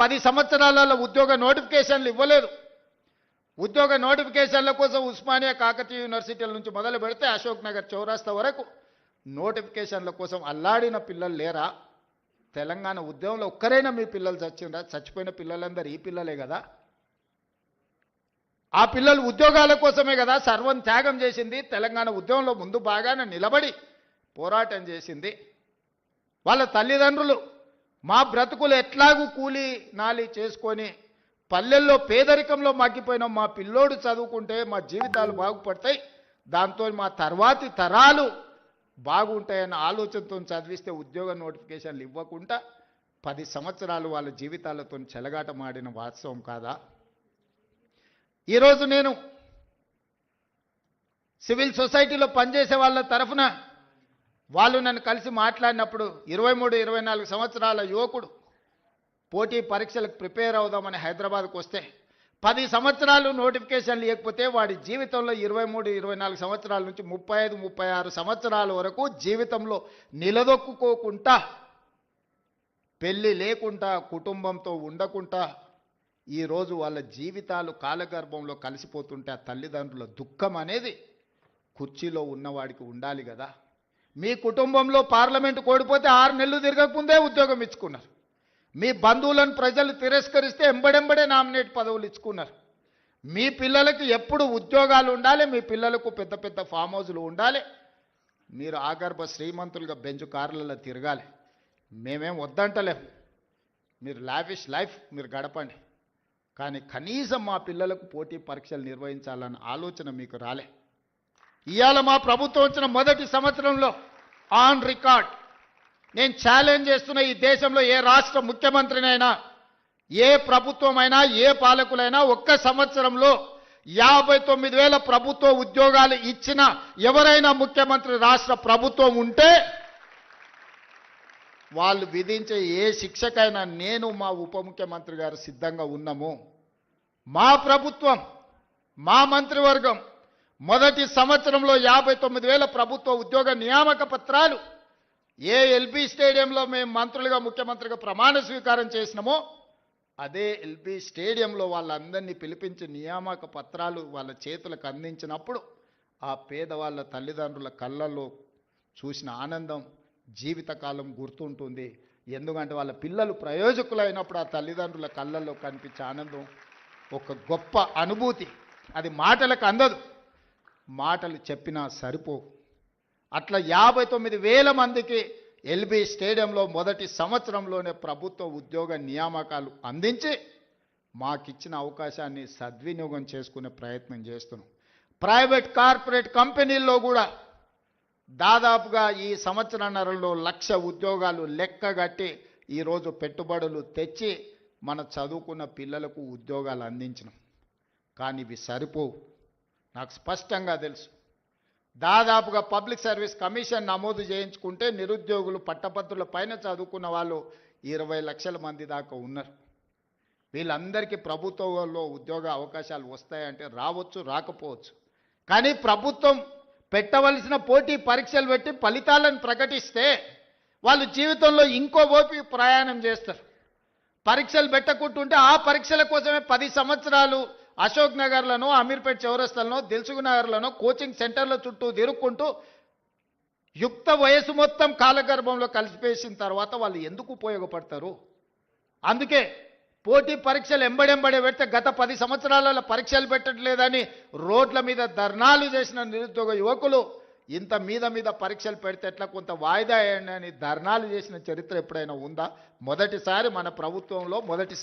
10 సంవత్సరాలలో ఉద్యోగ నోటిఫికేషన్లు ఇవ్వలేదు. ఉద్యోగ నోటిఫికేషన్ల కోసం ఉస్మానియా కాకతీయ యూనివర్సిటీల నుంచి మొదలు పెడితే అశోక్ నగర్ చౌరాస్తా వరకు నోటిఫికేషన్ల కోసం అల్లాడిన పిల్లలు లేరా? తెలంగాణ ఉద్యమంలో ఒక్కరైనా మీ పిల్లలు చచ్చిందా? చచ్చిపోయిన పిల్లలందరూ ఈ పిల్లలే కదా. ఆ పిల్లలు ఉద్యోగాల కోసమే కదా సర్వం త్యాగం చేసింది. తెలంగాణ ఉద్యమంలో ముందు బాగానే నిలబడి పోరాటం చేసింది. వాళ్ళ తల్లిదండ్రులు మా బ్రతుకులు ఎట్లాగూ కూలి నాలి చేసుకొని పల్లెల్లో పేదరికంలో మగ్గిపోయిన మా పిల్లోడు చదువుకుంటే మా జీవితాలు బాగుపడతాయి, దాంతో మా తర్వాతి తరాలు బాగుంటాయన్న ఆలోచనతో చదివిస్తే ఉద్యోగ నోటిఫికేషన్లు ఇవ్వకుండా 10 సంవత్సరాలు వాళ్ళ జీవితాలతో చెలగాటమాడిన వాస్తవం కాదా? ఈరోజు నేను సివిల్ సొసైటీలో పనిచేసే వాళ్ళ తరఫున వాళ్ళు నన్ను కలిసి మాట్లాడినప్పుడు 23-24 సంవత్సరాల యువకుడు పోటీ పరీక్షలకు ప్రిపేర్ అవుదామని హైదరాబాద్కు వస్తే 10 సంవత్సరాలు నోటిఫికేషన్ లేకపోతే వాడి జీవితంలో 23-24 సంవత్సరాల నుంచి 35-36 సంవత్సరాల వరకు జీవితంలో నిలదొక్కుకోకుండా, పెళ్ళి లేకుండా, కుటుంబంతో ఉండకుండా ఈరోజు వాళ్ళ జీవితాలు కాలగర్భంలో కలిసిపోతుంటే ఆ తల్లిదండ్రుల దుఃఖం అనేది కుర్చీలో ఉన్నవాడికి ఉండాలి కదా. మీ కుటుంబంలో పార్లమెంటు కోడిపోతే 6 నెలలు తిరగకముందే ఉద్యోగం ఇచ్చుకున్నారు. మీ బంధువులను ప్రజలు తిరస్కరిస్తే ఎంబడెంబడే నామినేట్ పదవులు ఇచ్చుకున్నారు. మీ పిల్లలకి ఎప్పుడు ఉద్యోగాలు ఉండాలి, మీ పిల్లలకు పెద్ద పెద్ద ఫామ్ హౌజులు ఉండాలి, మీరు ఆగర్భ శ్రీమంతులుగా బెంచ్ కార్లలో తిరగాలి. మేమేం వద్దంటలేం, మీరు లావిష్ లైఫ్ మీరు గడపండి, కానీ కనీసం మా పిల్లలకు పోటీ పరీక్షలు నిర్వహించాలన్న ఆలోచన మీకు రాలే. ఇవాళ మా ప్రభుత్వం వచ్చిన మొదటి సంవత్సరంలో ఆన్ రికార్డ్ నేను ఛాలెంజ్ చేస్తున్న, ఈ దేశంలో ఏ రాష్ట్ర ముఖ్యమంత్రినైనా, ఏ ప్రభుత్వమైనా, ఏ పాలకులైనా ఒక్క సంవత్సరంలో 59,000 ప్రభుత్వ ఉద్యోగాలు ఇచ్చిన ఎవరైనా ముఖ్యమంత్రి రాష్ట్ర ప్రభుత్వం ఉంటే వాళ్ళు విధించే ఏ శిక్షకైనా నేను మా ఉప ముఖ్యమంత్రి గారు సిద్ధంగా ఉన్నాము. మా ప్రభుత్వం, మా మంత్రివర్గం మొదటి సంవత్సరంలో 59,000 ప్రభుత్వ ఉద్యోగ నియామక పత్రాలు ఏ ఎల్బీ స్టేడియంలో మేము మంత్రులుగా ముఖ్యమంత్రిగా ప్రమాణ స్వీకారం చేసినామో అదే ఎల్బీ స్టేడియంలో వాళ్ళందరినీ పిలిపించి నియామక పత్రాలు వాళ్ళ చేతులకు అందించినప్పుడు ఆ పేదవాళ్ళ తల్లిదండ్రుల కళ్ళల్లో చూసిన ఆనందం జీవితకాలం గుర్తుంటుంది. ఎందుకంటే వాళ్ళ పిల్లలు ప్రయోజకులైనప్పుడు ఆ తల్లిదండ్రుల కళ్ళల్లో కనిపించే ఆనందం ఒక గొప్ప అనుభూతి. అది మాటలకు అందదు, మాటలు చెప్పినా సరిపోవు. అట్లా 59,000 మందికి ఎల్బీ స్టేడియంలో మొదటి సంవత్సరంలోనే ప్రభుత్వ ఉద్యోగ నియామకాలు అందించి మాకిచ్చిన అవకాశాన్ని సద్వినియోగం చేసుకునే ప్రయత్నం చేస్తున్నాం. ప్రైవేట్ కార్పొరేట్ కంపెనీల్లో కూడా దాదాపుగా ఈ సంవత్సరన్నరలో 1,00,000 ఉద్యోగాలు లెక్కగట్టి ఈరోజు పెట్టుబడులు తెచ్చి మన చదువుకున్న పిల్లలకు ఉద్యోగాలు అందించినాం. కానీ ఇవి సరిపోవు, నాకు స్పష్టంగా తెలుసు. దాదాపుగా పబ్లిక్ సర్వీస్ కమిషన్ నమోదు చేయించుకుంటే నిరుద్యోగులు పట్టభద్రుల పైన చదువుకున్న వాళ్ళు 20 లక్షల మంది దాకా ఉన్నారు. వీళ్ళందరికీ ప్రభుత్వంలో ఉద్యోగ అవకాశాలు వస్తాయంటే రావచ్చు, రాకపోవచ్చు. కానీ ప్రభుత్వం పెట్టవలసిన పోటీ పరీక్షలు పెట్టి ఫలితాలను ప్రకటిస్తే వాళ్ళు జీవితంలో ఇంకో ఓపి ప్రయాణం చేస్తారు. పరీక్షలు పెట్టకుంటుంటే ఆ పరీక్షల కోసమే 10 సంవత్సరాలు అశోక్ నగర్లను, అమీర్పేట్ చౌరస్తాలను, దిల్సుఖ్ నగర్లను కోచింగ్ సెంటర్ల చుట్టూ తిరుక్కుంటూ యుక్త వయసు మొత్తం కాలగర్భంలో కలిసిపేసిన తర్వాత వాళ్ళు ఎందుకు ఉపయోగపడతారు? అందుకే పోటీ పరీక్షలు ఎంబడెంబడే పెడితే గత 10 సంవత్సరాలలో పరీక్షలు పెట్టట్లేదని రోడ్ల మీద ధర్నాలు చేసిన నిరుద్యోగ యువకులు ఇంత మీద పరీక్షలు పెడితే ఎట్లా కొంత వాయిదా వేయండి అని ధర్నాలు చేసిన చరిత్ర ఎప్పుడైనా ఉందా? మొదటిసారి మన ప్రభుత్వంలో మొదటి